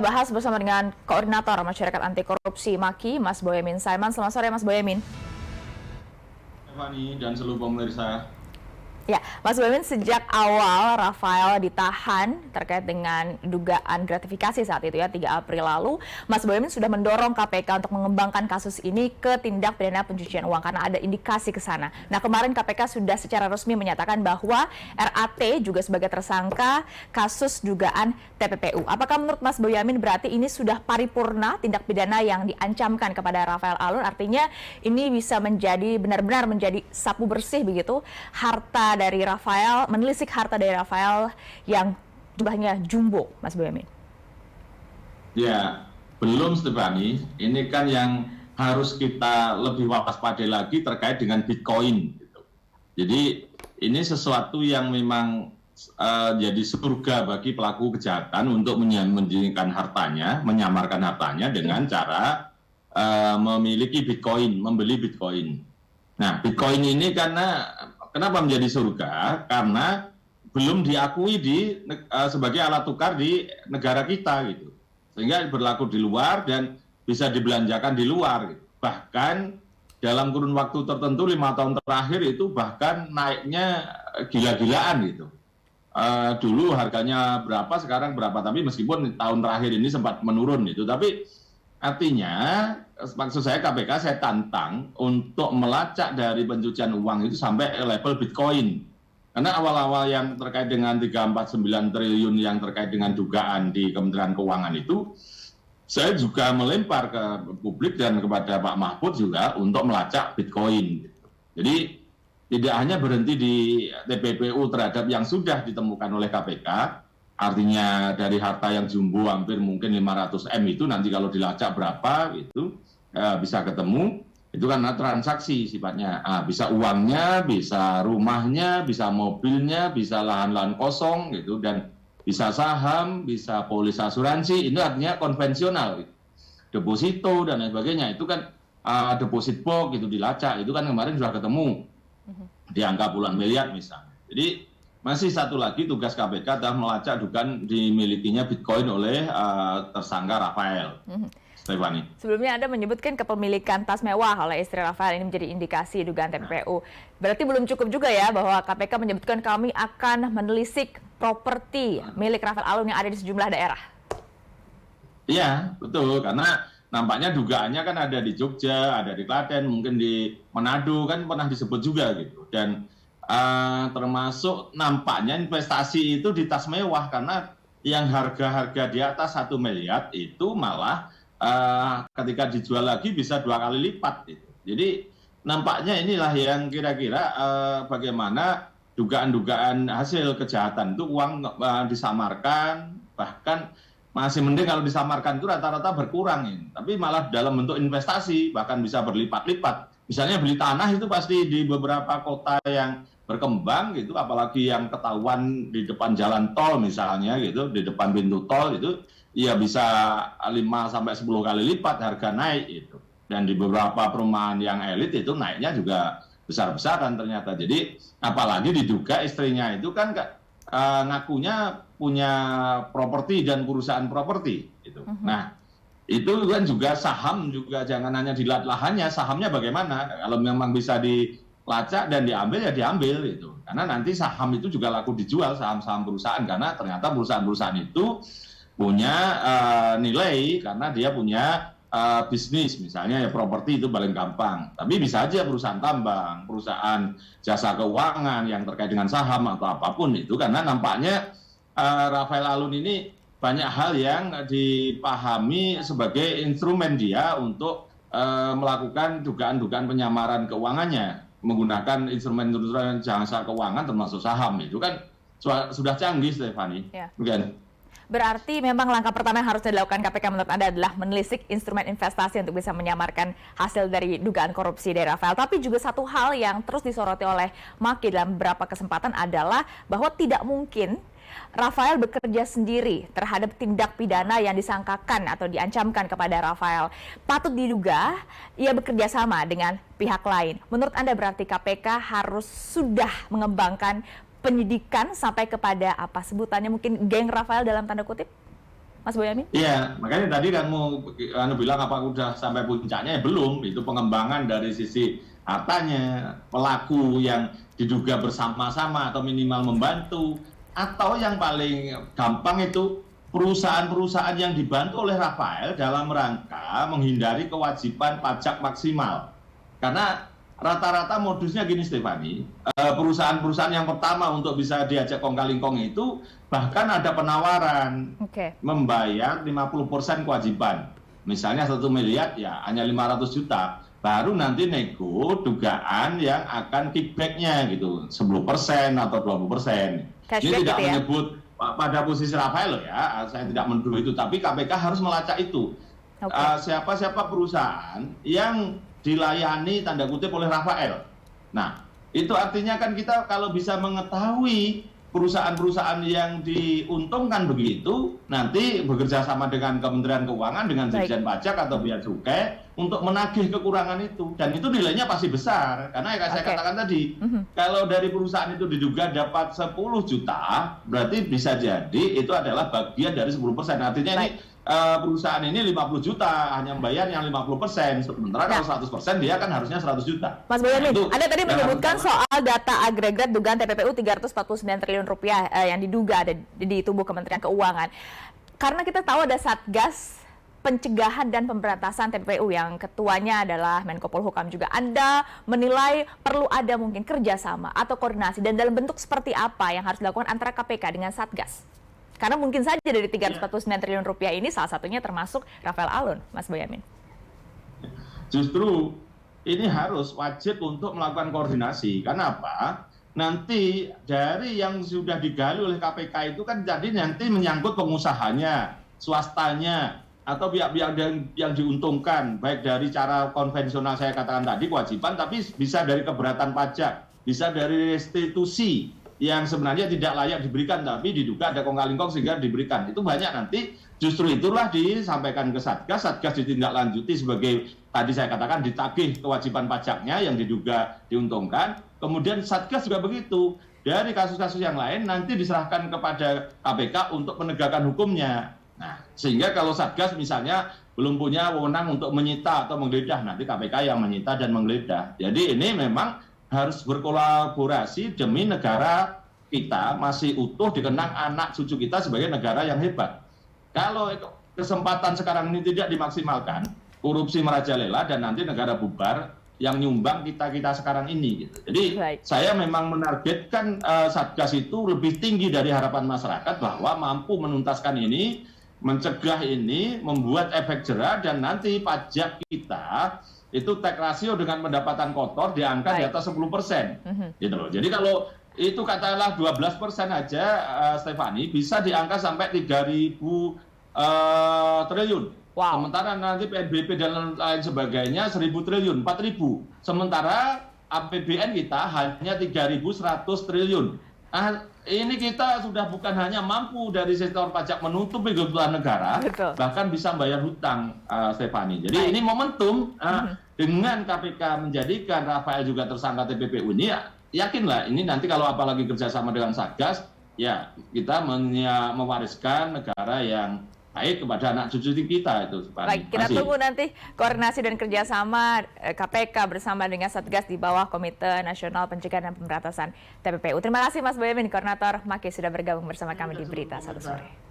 Bahas bersama dengan Koordinator Masyarakat Anti Korupsi MAKI, Mas Boyamin Saiman. Selamat sore, Mas Boyamin. Fani dan seluruh pemirsa. Ya, Mas Boyamin, sejak awal Rafael ditahan terkait dengan dugaan gratifikasi saat itu ya, 3 April lalu, Mas Boyamin sudah mendorong KPK untuk mengembangkan kasus ini ke tindak pidana pencucian uang karena ada indikasi ke sana. Nah, kemarin KPK sudah secara resmi menyatakan bahwa RAT juga sebagai tersangka kasus dugaan TPPU. Apakah menurut Mas Boyamin berarti ini sudah paripurna tindak pidana yang diancamkan kepada Rafael Alun? Artinya ini bisa menjadi benar-benar menjadi sapu bersih begitu harta dari Rafael, menelisik harta dari Rafael yang jumlahnya jumbo, Mas Boyamin. Ya, belum Stefani. Ini kan yang harus kita lebih waspada lagi terkait dengan Bitcoin. Gitu. Jadi ini sesuatu yang memang jadi surga bagi pelaku kejahatan untuk menyamarkan hartanya dengan cara memiliki Bitcoin, membeli Bitcoin. Nah, Bitcoin ini kenapa menjadi surga? Karena belum diakui sebagai alat tukar di negara kita gitu. Sehingga berlaku di luar dan bisa dibelanjakan di luar gitu. Bahkan dalam kurun waktu tertentu 5 tahun terakhir itu bahkan naiknya gila-gilaan gitu. Dulu harganya berapa, sekarang berapa, tapi meskipun tahun terakhir ini sempat menurun itu, tapi artinya maksud saya KPK saya tantang untuk melacak dari pencucian uang itu sampai level Bitcoin. Karena awal-awal yang terkait dengan 349 triliun yang terkait dengan dugaan di Kementerian Keuangan itu, saya juga melempar ke publik dan kepada Pak Mahfud juga untuk melacak Bitcoin. Jadi tidak hanya berhenti di TPPU terhadap yang sudah ditemukan oleh KPK, artinya dari harta yang jumbo hampir mungkin 500 M itu nanti kalau dilacak berapa itu bisa ketemu, itu kan transaksi sifatnya, bisa uangnya, bisa rumahnya, bisa mobilnya, bisa lahan-lahan kosong gitu, dan bisa saham, bisa polis asuransi, ini artinya konvensional gitu. Deposito dan lain sebagainya itu kan deposit box itu dilacak, itu kan kemarin sudah ketemu di angka puluhan miliar misalnya. Jadi masih satu lagi tugas KPK adalah melacak dugaan dimilikinya Bitcoin oleh tersangka Rafael. Stefani. Sebelumnya Anda menyebutkan kepemilikan tas mewah oleh istri Rafael ini menjadi indikasi dugaan TPPU. Berarti belum cukup juga ya bahwa KPK menyebutkan kami akan menelisik properti milik Rafael Alun yang ada di sejumlah daerah. Iya, betul. Karena nampaknya dugaannya kan ada di Jogja, ada di Klaten, mungkin di Manado kan pernah disebut juga gitu. Dan termasuk nampaknya investasi itu di tas mewah karena yang harga-harga di atas 1 miliar itu malah ketika dijual lagi bisa 2 kali lipat gitu. Jadi nampaknya inilah yang kira-kira bagaimana dugaan-dugaan hasil kejahatan itu uang disamarkan, bahkan masih mending kalau disamarkan itu rata-rata berkurang ini. Tapi malah dalam bentuk investasi bahkan bisa berlipat-lipat. Misalnya beli tanah itu pasti di beberapa kota yang berkembang gitu, apalagi yang ketahuan di depan jalan tol misalnya gitu, di depan pintu tol itu ya bisa 5 sampai 10 kali lipat harga naik itu. Dan di beberapa perumahan yang elit itu naiknya juga besar-besaran ternyata. Jadi apalagi diduga istrinya itu kan ngakunya punya properti dan perusahaan properti gitu. Nah, itu kan juga saham juga jangan hanya dilihat lahannya, sahamnya bagaimana? Kalau memang bisa dilacak dan diambil ya diambil gitu. Karena nanti saham itu juga laku dijual, saham-saham perusahaan, karena ternyata perusahaan-perusahaan itu punya nilai karena dia punya bisnis, misalnya ya properti itu paling gampang. Tapi bisa aja perusahaan tambang, perusahaan jasa keuangan yang terkait dengan saham atau apapun itu, karena nampaknya Rafael Alun ini banyak hal yang dipahami sebagai instrumen dia untuk melakukan dugaan-dugaan penyamaran keuangannya menggunakan instrumen-instrumen jasa keuangan termasuk saham. Itu kan sudah canggih, Stefani. Ya. Bukan? Berarti memang langkah pertama yang harus dilakukan KPK menurut Anda adalah menelisik instrumen investasi untuk bisa menyamarkan hasil dari dugaan korupsi dari Rafael. Tapi juga satu hal yang terus disoroti oleh MAKI dalam beberapa kesempatan adalah bahwa tidak mungkin Rafael bekerja sendiri terhadap tindak pidana yang disangkakan atau diancamkan kepada Rafael. Patut diduga ia bekerja sama dengan pihak lain. Menurut Anda berarti KPK harus sudah mengembangkan penyidikan sampai kepada apa sebutannya mungkin geng Rafael dalam tanda kutip? Mas Boyamin? Iya, makanya tadi kamu bilang apa udah sampai puncaknya, ya belum. Itu pengembangan dari sisi hartanya, pelaku yang diduga bersama-sama atau minimal membantu, atau yang paling gampang itu perusahaan-perusahaan yang dibantu oleh Rafael dalam rangka menghindari kewajiban pajak maksimal. Karena rata-rata modusnya gini Stefani, perusahaan-perusahaan yang pertama untuk bisa diajak kong-kali-kong itu bahkan ada penawaran membayar 50% kewajiban. Misalnya 1 miliar ya hanya 500 juta. Baru nanti nego dugaan yang akan kickback-nya gitu, 10% atau 20%. Ini tidak menyebut pada posisi Rafael ya, saya tidak menuduh itu, tapi KPK harus melacak itu. Siapa-siapa perusahaan yang dilayani tanda kutip oleh Rafael. Nah, itu artinya kan kita kalau bisa mengetahui perusahaan-perusahaan yang diuntungkan begitu, nanti bekerja sama dengan Kementerian Keuangan, dengan Dirjen Pajak atau Bea Cukai untuk menagih kekurangan itu. Dan itu nilainya pasti besar. Karena yang saya katakan tadi, kalau dari perusahaan itu diduga dapat 10 juta, berarti bisa jadi itu adalah bagian dari 10%. Artinya ini perusahaan ini 50 juta, hanya membayar yang 50%. Sementara kalau 100% dia kan harusnya 100 juta. Mas Boyamin, Anda tadi menyebutkan soal data agregat dugaan TPPU 349 triliun rupiah yang diduga ada di tubuh Kementerian Keuangan. Karena kita tahu ada Satgas Pencegahan dan Pemberantasan TPPU yang ketuanya adalah Menko Polhukam juga. Anda menilai perlu ada mungkin kerjasama atau koordinasi, dan dalam bentuk seperti apa yang harus dilakukan antara KPK dengan Satgas? Karena mungkin saja dari 349 triliun rupiah ini salah satunya termasuk Rafael Alun, Mas Boyamin. Justru ini harus wajib untuk melakukan koordinasi. Karena apa? Nanti dari yang sudah digali oleh KPK itu kan jadi nanti menyangkut pengusahanya, swastanya, atau pihak-pihak yang diuntungkan, baik dari cara konvensional saya katakan tadi kewajiban, tapi bisa dari keberatan pajak, bisa dari restitusi yang sebenarnya tidak layak diberikan, tapi diduga ada kong-kali-kong sehingga diberikan. Itu banyak nanti, justru itulah disampaikan ke Satgas, Satgas ditindaklanjuti sebagai, tadi saya katakan, ditagih kewajiban pajaknya yang diduga diuntungkan. Kemudian Satgas juga begitu, dari kasus-kasus yang lain nanti diserahkan kepada KPK untuk penegakan hukumnya. Nah, sehingga kalau Satgas misalnya belum punya wewenang untuk menyita atau menggeledah, nanti KPK yang menyita dan menggeledah. Jadi ini memang harus berkolaborasi demi negara kita masih utuh, dikenang anak cucu kita sebagai negara yang hebat. Kalau kesempatan sekarang ini tidak dimaksimalkan, korupsi merajalela dan nanti negara bubar, yang nyumbang kita sekarang ini. Gitu. Jadi saya memang menargetkan Satgas itu lebih tinggi dari harapan masyarakat bahwa mampu menuntaskan ini, mencegah ini, membuat efek jera, dan nanti pajak kita itu tax ratio dengan pendapatan kotor diangkat di atas 10%. Gitu loh. Jadi kalau itu katakanlah 12% aja, Stefani, bisa diangkat sampai 3.000 triliun. Wow. Sementara nanti PNBP dan lain sebagainya 1.000 triliun, 4.000. Sementara APBN kita hanya 3.100 triliun. Nah, ini kita sudah bukan hanya mampu dari sektor pajak menutupi kebutuhan negara, bahkan bisa membayar hutang, Stefani. Jadi ini momentum dengan KPK menjadikan Rafael juga tersangka TPPU ini, yakinlah ini nanti kalau apalagi kerjasama dengan Satgas, ya kita mewariskan negara yang baik kepada anak cucu kita itu. Baik, kita tunggu nanti koordinasi dan kerjasama KPK bersama dengan Satgas di bawah Komite Nasional Pencegahan dan Pemberantasan TPPU. Terima kasih Mas Boyamin, Koordinator MAKI, sudah bergabung bersama kami di Berita Satu Sore.